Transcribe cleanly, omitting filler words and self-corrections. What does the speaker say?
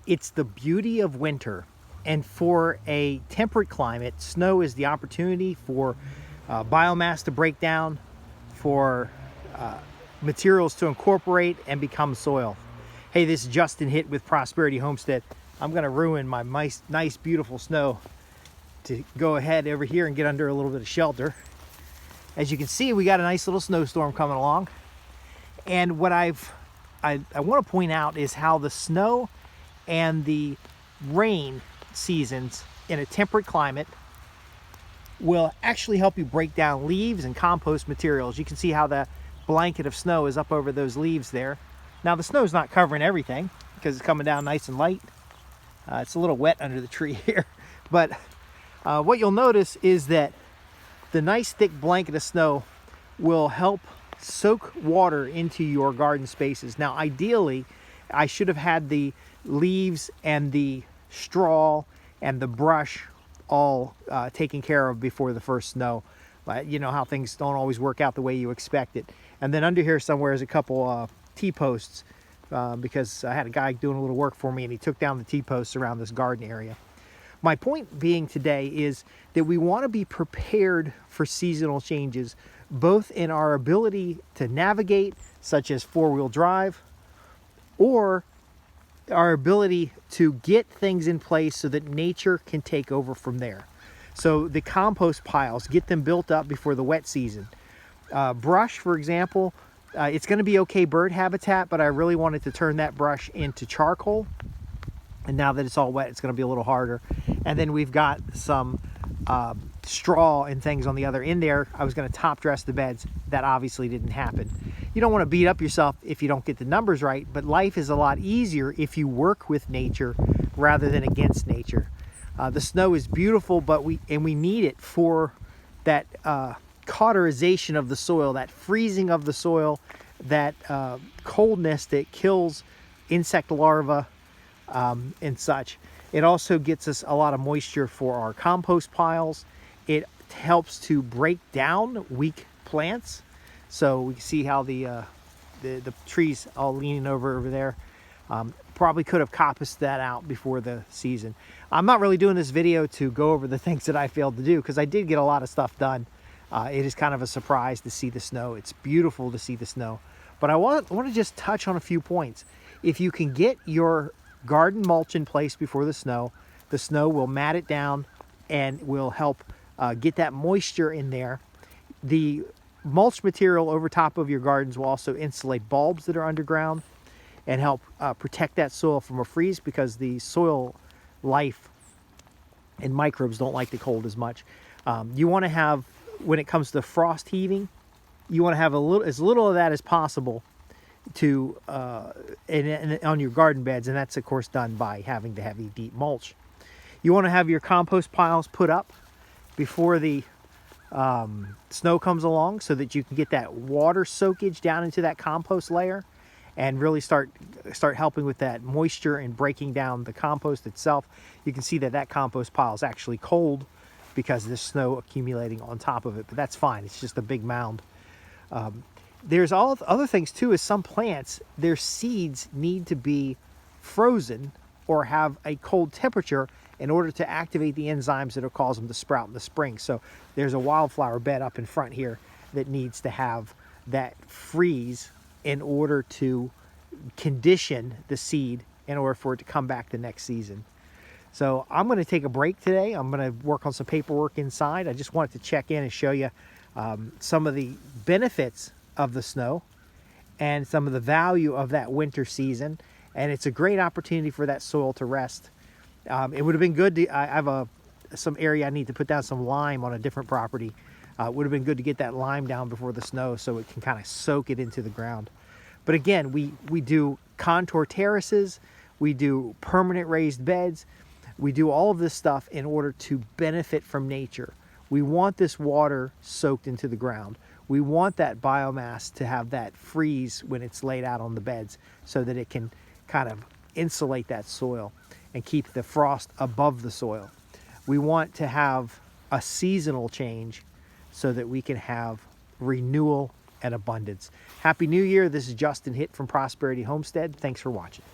It's the beauty of winter. And for a temperate climate, snow is the opportunity for biomass to break down, for materials to incorporate and become soil. Hey, this is Justin Hitt with Prosperity Homestead. I'm gonna ruin my nice beautiful snow to go ahead over here and get under a little bit of shelter. As you can see, we got a nice little snowstorm coming along. And what I want to point out is how the snow and the rain seasons in a temperate climate will actually help you break down leaves and compost materials. You can see how the blanket of snow is up over those leaves there. Now the snow is not covering everything because it's coming down nice and light. It's a little wet under the tree here, but what you'll notice is that the nice thick blanket of snow will help soak water into your garden spaces. Now ideally, I should have had the leaves and the straw and the brush all taken care of before the first snow. But you know how things don't always work out the way you expect it. And then under here somewhere is a couple T-posts because I had a guy doing a little work for me and he took down the T-posts around this garden area. My point being today is that we want to be prepared for seasonal changes, both in our ability to navigate, such as four-wheel drive, or our ability to get things in place so that nature can take over from there. So the compost piles, get them built up before the wet season. Brush, for example, it's going to be okay bird habitat, but I really wanted to turn that brush into charcoal. And now that it's all wet, it's going to be a little harder. And then we've got some straw and things on the other end there. I was going to top dress the beds. That obviously didn't happen. You don't want to beat up yourself if you don't get the numbers right, but life is a lot easier if you work with nature rather than against nature. The snow is beautiful, but we need it for that cauterization of the soil, that freezing of the soil, that coldness that kills insect larvae and such. It also gets us a lot of moisture for our compost piles. It helps to break down weak plants. So we can see how the trees all leaning over there. Probably could have coppiced that out before the season. I'm not really doing this video to go over the things that I failed to do because I did get a lot of stuff done. It is kind of a surprise to see the snow. It's beautiful to see the snow. But I want to just touch on a few points. If you can get your garden mulch in place before the snow will mat it down and will help get that moisture in there. The mulch material over top of your gardens will also insulate bulbs that are underground and help protect that soil from a freeze because the soil life and microbes don't like the cold as much. You want to have, when it comes to frost heaving, you want to have as little of that as possible to on your garden beds, and that's of course done by having the heavy deep mulch. You want to have your compost piles put up before the snow comes along so that you can get that water soakage down into that compost layer and really start helping with that moisture and breaking down the compost itself. You can see that compost pile is actually cold because there's snow accumulating on top of it, but that's fine. It's just a big mound. There's all other things too, is some plants, their seeds need to be frozen or have a cold temperature in order to activate the enzymes that will cause them to sprout in the spring. So there's a wildflower bed up in front here that needs to have that freeze in order to condition the seed in order for it to come back the next season. So I'm going to take a break today. I'm going to work on some paperwork inside. I just wanted to check in and show you some of the benefits of the snow and some of the value of that winter season. And it's a great opportunity for that soil to rest. It would have been good to, I have some area I need to put down some lime on a different property. It would have been good to get that lime down before the snow so it can kind of soak it into the ground. But again, we do contour terraces, we do permanent raised beds, we do all of this stuff in order to benefit from nature. We want this water soaked into the ground. We want that biomass to have that freeze when it's laid out on the beds so that it can kind of insulate that soil and keep the frost above the soil. We want to have a seasonal change so that we can have renewal and abundance. Happy New Year. This is Justin Hitt from Prosperity Homestead. Thanks for watching.